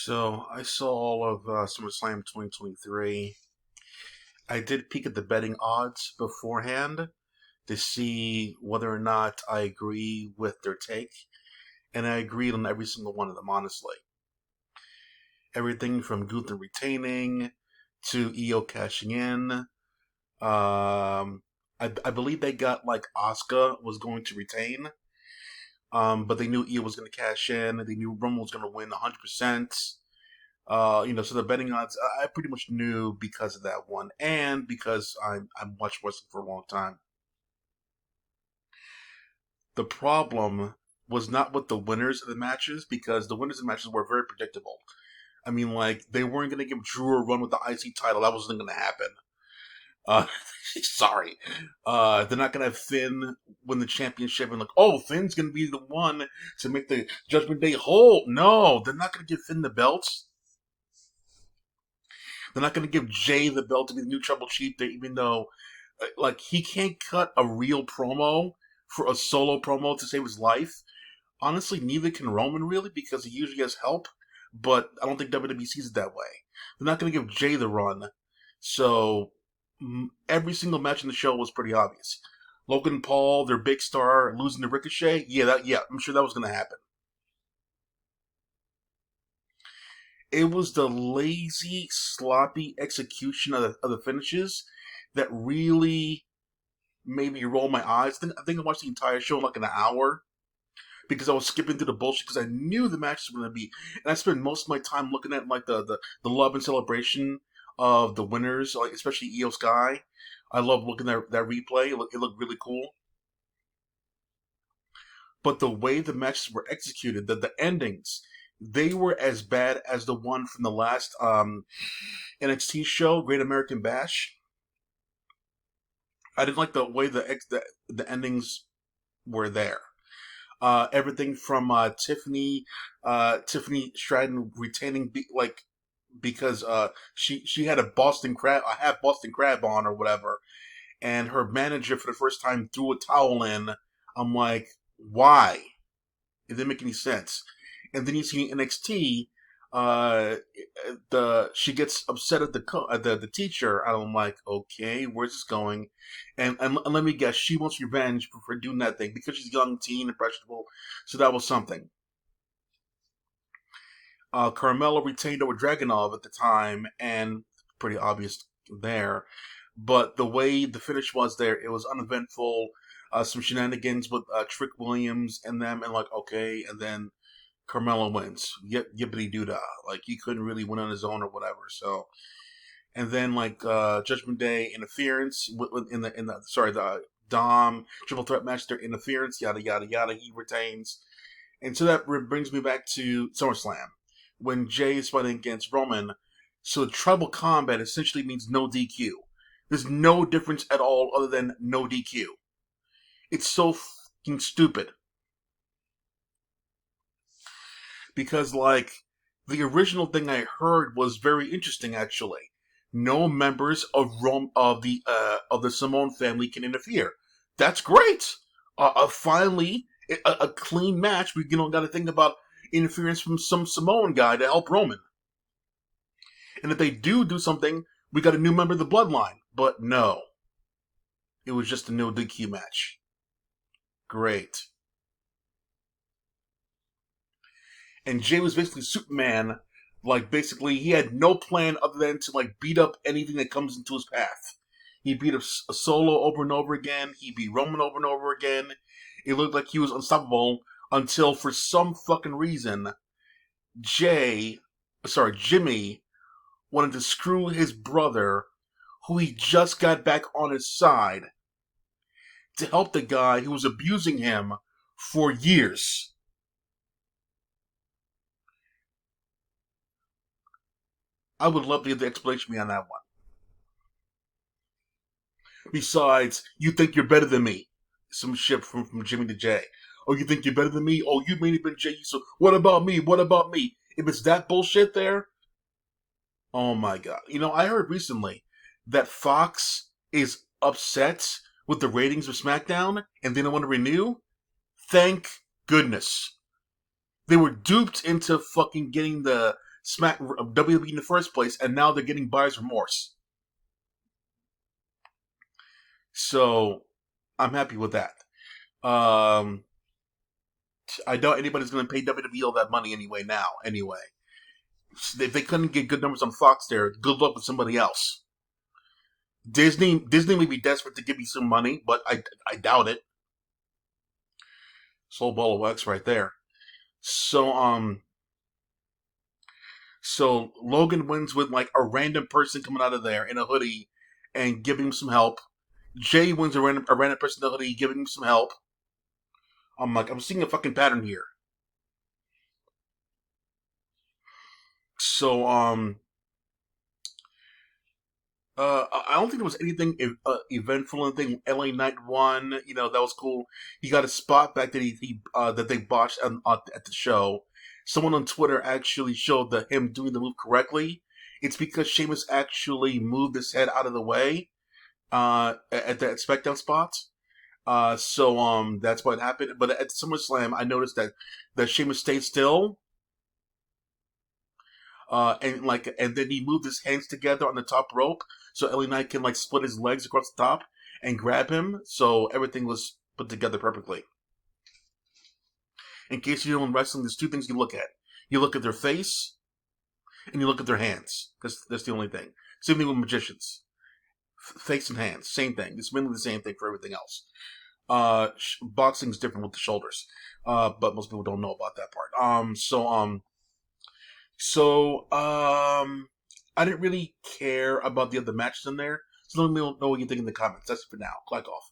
So I saw all of SummerSlam 2023. I did peek at the betting odds beforehand to see whether or not I agree with their take, and I agreed on every single one of them, honestly. Everything from Gunther retaining to EO cashing in. I believe they got like Asuka was going to retain, but they knew EO was going to cash in. They knew Roman was going to win 100%. So the betting odds I pretty much knew because of that one, and because I'm watched wrestling for a long time. The problem was not with the winners of the matches, because the winners of the matches were very predictable. I mean, like, they weren't going to give Drew a run with the IC title. That wasn't going to happen. Uh, sorry. They're not going to have Finn win the championship and, like, oh, Finn's going to be the one to make the Judgment Day whole. No, they're not going to give Finn the belts. They're not going to give Jay the belt to be the new Trouble Chief there, even though, like, he can't cut a real promo for a solo promo to save his life. Honestly, neither can Roman, really, because he usually has help, but I don't think WWE sees it that way. They're not going to give Jay the run. So, every single match in the show was pretty obvious. Logan Paul, their big star, losing to Ricochet, I'm sure that was going to happen. It was the lazy, sloppy execution of the finishes that really made me roll my eyes. I think I watched the entire show in like an hour because I was skipping through the bullshit because I knew the matches were going to be. And I spent most of my time looking at like the love and celebration of the winners, like especially Io Sky. I love looking at that replay. It looked really cool. But the way the matches were executed, the endings, they were as bad as the one from the last NXT show, Great American Bash. I didn't like the way the endings were there. Everything from Tiffany Stratton retaining because she had a half Boston Crab on or whatever, and her manager for the first time threw a towel in. I'm like, why? It didn't make any sense. And then you see in NXT, uh, she gets upset at the teacher. And I'm like, okay, where's this going? And let me guess, she wants revenge for doing that thing because she's young, teen, impressionable. So that was something. Carmella retained over Dragunov at the time, and pretty obvious there. But the way the finish was there, it was uneventful. Some shenanigans with Trick Williams and them, and like, okay, and then Carmelo wins. Yippity doo dah. Like, he couldn't really win on his own or whatever. So, and then like Judgment Day interference the Dom triple threat match, their interference, yada yada yada. He retains, and so that brings me back to SummerSlam when Jay is fighting against Roman. So tribal combat essentially means no DQ. There's no difference at all other than no DQ. It's so fucking stupid. Because, like, the original thing I heard was very interesting, actually. No members of the Simone family can interfere. That's great. Finally, a clean match. We got to think about interference from some Samoan guy to help Roman. And if they do something, we got a new member of the bloodline. But no, it was just a no DQ match. Great. And Jay was basically Superman. Like, basically, he had no plan other than to, like, beat up anything that comes into his path. He beat up Solo over and over again. He beat Roman over and over again. It looked like he was unstoppable until, for some fucking reason, Jimmy wanted to screw his brother, who he just got back on his side, to help the guy who was abusing him for years. I would love to get the explanation behind that one. Besides, you think you're better than me. Some shit from Jimmy to Jay. Oh, you think you're better than me? Oh, you may have been Jay, so what about me? What about me? If it's that bullshit there, oh my god. I heard recently that Fox is upset with the ratings of SmackDown and they don't want to renew. Thank goodness. They were duped into fucking getting the Smack WWE in the first place, and now they're getting buyer's remorse. So I'm happy with that. Um, I doubt anybody's going to pay WWE all that money anyway. Now, anyway, if they couldn't get good numbers on Fox, there, good luck with somebody else. Disney may be desperate to give you some money, but I doubt it. Soul ball of wax right there. So so Logan wins with like a random person coming out of there in a hoodie and giving him some help. Jay wins a random person in a hoodie giving him some help. I'm like, I'm seeing a fucking pattern here. So I don't think there was anything eventful. Anything LA Knight won, that was cool. He got a spot back that that they botched at the show. Someone on Twitter actually showed him doing the move correctly. It's because Sheamus actually moved his head out of the way at that SmackDown spot. So that's what happened. But at SummerSlam, I noticed that Sheamus stayed still. And then he moved his hands together on the top rope, so LA Knight can like split his legs across the top and grab him. So everything was put together perfectly. In case you don't know in wrestling, there's two things you look at. You look at their face, and you look at their hands. That's the only thing. Same thing with magicians. Face and hands, same thing. It's mainly the same thing for everything else. Boxing's different with the shoulders, but most people don't know about that part. I didn't really care about the other matches in there. So let me know what you think in the comments. That's it for now. Click off.